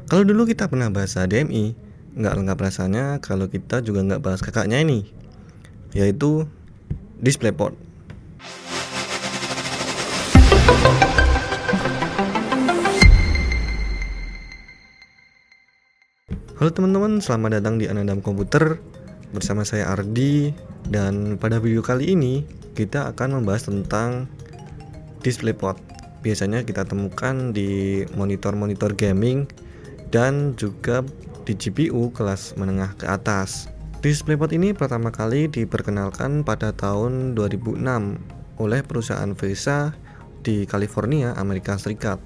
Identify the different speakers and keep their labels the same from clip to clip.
Speaker 1: Kalau dulu kita pernah bahas HDMI, nggak lengkap rasanya kalau kita juga nggak bahas kakaknya ini, yaitu DisplayPort. Halo teman-teman, selamat datang di Anandam Komputer. Bersama saya Ardi, dan pada video kali ini kita akan membahas tentang DisplayPort. Biasanya kita temukan di monitor-monitor gaming dan juga di GPU kelas menengah ke atas. DisplayPort ini pertama kali diperkenalkan pada tahun 2006 oleh perusahaan VESA di California, Amerika Serikat.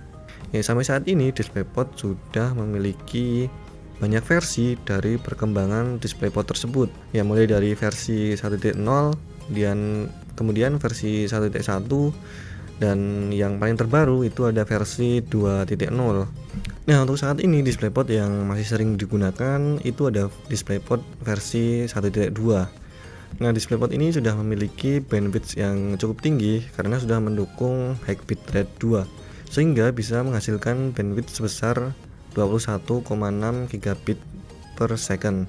Speaker 1: Ya, sampai saat ini DisplayPort sudah memiliki banyak versi dari perkembangan DisplayPort tersebut. Ya, mulai dari versi 1.0 dan kemudian versi 1.1, dan yang paling terbaru itu ada versi 2.0. Nah, untuk saat ini DisplayPort yang masih sering digunakan itu ada DisplayPort versi 1.2. Nah, DisplayPort ini sudah memiliki bandwidth yang cukup tinggi karena sudah mendukung high bitrate 2, sehingga bisa menghasilkan bandwidth sebesar 21,6 gigabit per second.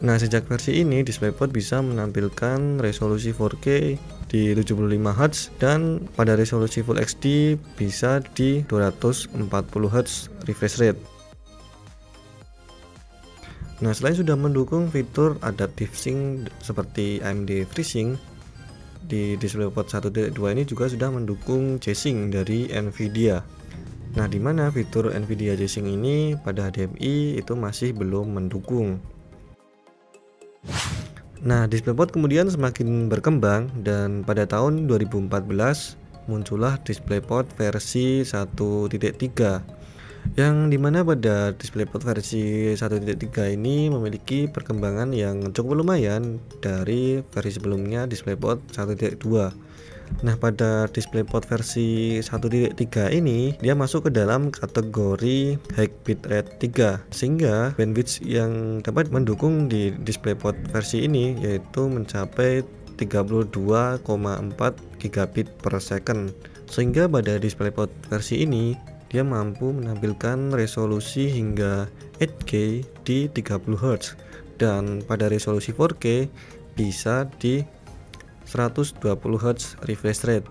Speaker 1: Nah, sejak versi ini DisplayPort bisa menampilkan resolusi 4K di 75 Hz dan pada resolusi Full HD bisa di 240 Hz refresh rate. Nah, selain sudah mendukung fitur adaptive sync seperti AMD FreeSync, di DisplayPort 1.2 ini juga sudah mendukung G-Sync dari Nvidia. Nah, di mana fitur Nvidia G-Sync ini pada HDMI itu masih belum mendukung. Nah, DisplayPort kemudian semakin berkembang dan pada tahun 2014 muncullah DisplayPort versi 1.3, yang dimana pada DisplayPort versi 1.3 ini memiliki perkembangan yang cukup lumayan dari versi sebelumnya DisplayPort 1.2. Nah, pada DisplayPort versi 1.3 ini dia masuk ke dalam kategori high bitrate 3, sehingga bandwidth yang dapat mendukung di DisplayPort versi ini yaitu mencapai 32,4 gigabit per second. Sehingga pada DisplayPort versi ini dia mampu menampilkan resolusi hingga 8K di 30 Hz dan pada resolusi 4K bisa di 120 Hz refresh rate.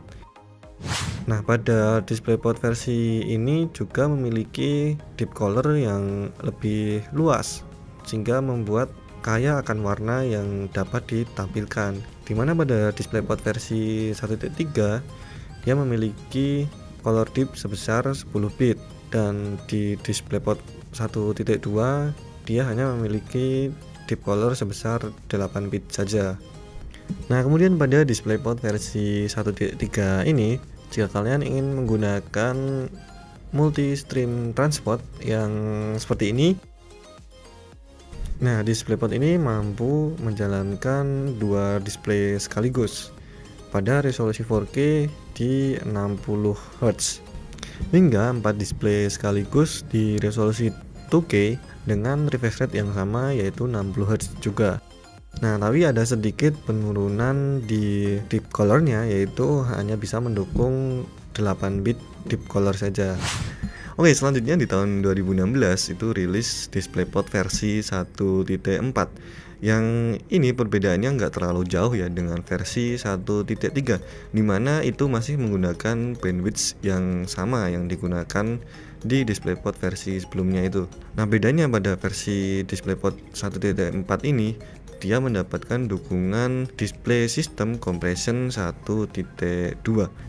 Speaker 1: Nah, pada DisplayPort versi ini juga memiliki deep color yang lebih luas, sehingga membuat kaya akan warna yang dapat ditampilkan. Dimana pada DisplayPort versi 1.3 dia memiliki color depth sebesar 10 bit, dan di DisplayPort 1.2 dia hanya memiliki deep color sebesar 8 bit saja. Nah, kemudian pada DisplayPort versi 1.3 ini, jika kalian ingin menggunakan multi stream transport yang seperti ini, nah DisplayPort ini mampu menjalankan dua display sekaligus pada resolusi 4K di 60 Hz hingga 4 display sekaligus di resolusi 2K dengan refresh rate yang sama yaitu 60 Hz juga. Nah, tapi ada sedikit penurunan di deep colornya, yaitu hanya bisa mendukung 8 bit deep color saja. Oke, selanjutnya di tahun 2016 itu rilis DisplayPort versi 1.4, yang ini perbedaannya nggak terlalu jauh ya dengan versi 1.3, dimana itu masih menggunakan bandwidth yang sama yang digunakan di DisplayPort versi sebelumnya itu. Nah, bedanya pada versi DisplayPort 1.4 ini dia mendapatkan dukungan display system compression 1.2,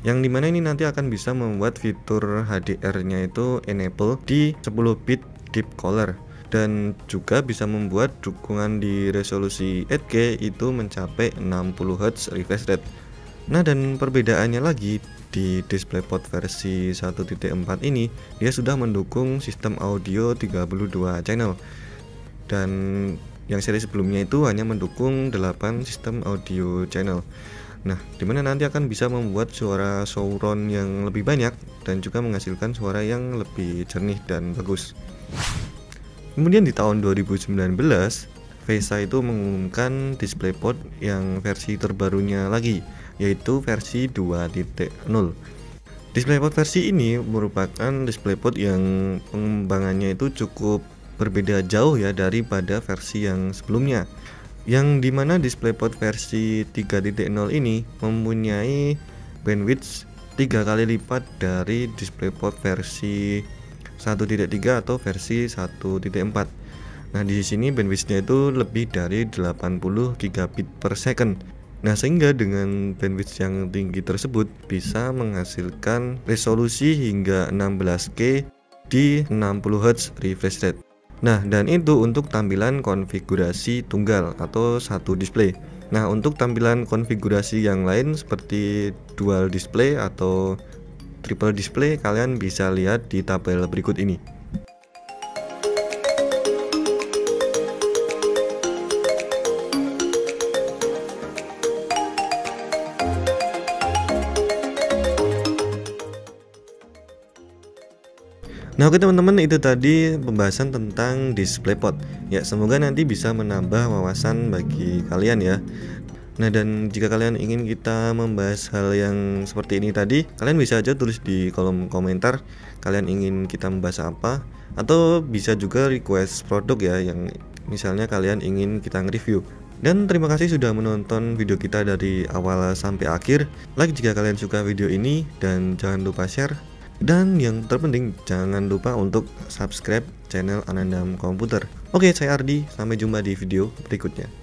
Speaker 1: yang dimana ini nanti akan bisa membuat fitur HDR-nya itu enable di 10 bit deep color, dan juga bisa membuat dukungan di resolusi 8K itu mencapai 60 Hz refresh rate. Nah, dan perbedaannya lagi di DisplayPort versi 1.4 ini dia sudah mendukung sistem audio 32 channel, dan yang seri sebelumnya itu hanya mendukung 8 sistem audio channel. Nah, dimana nanti akan bisa membuat suara surround yang lebih banyak dan juga menghasilkan suara yang lebih jernih dan bagus. Kemudian di tahun 2019 VESA itu mengumumkan DisplayPort yang versi terbarunya lagi, yaitu versi 2.0. DisplayPort versi ini merupakan DisplayPort yang pengembangannya itu cukup berbeda jauh ya daripada versi yang sebelumnya, yang dimana DisplayPort versi 3.0 ini mempunyai bandwidth 3 kali lipat dari DisplayPort versi 1.3 atau versi 1.4. Nah, di sini bandwidthnya itu lebih dari 80 gigabit per second. Nah, sehingga dengan bandwidth yang tinggi tersebut bisa menghasilkan resolusi hingga 16K di 60 Hz refresh rate. Nah, dan itu untuk tampilan konfigurasi tunggal atau satu display. Nah, untuk tampilan konfigurasi yang lain seperti dual display atau triple display, kalian bisa lihat di tabel berikut ini. Nah, oke teman-teman, itu tadi pembahasan tentang DisplayPort. Ya, semoga nanti bisa menambah wawasan bagi kalian ya. Nah, dan jika kalian ingin kita membahas hal yang seperti ini tadi, kalian bisa aja tulis di kolom komentar kalian ingin kita membahas apa, atau bisa juga request produk ya yang misalnya kalian ingin kita nge-review. Dan terima kasih sudah menonton video kita dari awal sampai akhir. Like jika kalian suka video ini, dan jangan lupa share. Dan yang terpenting, jangan lupa untuk subscribe channel Anandam Komputer. Oke, saya Ardi, sampai jumpa di video berikutnya.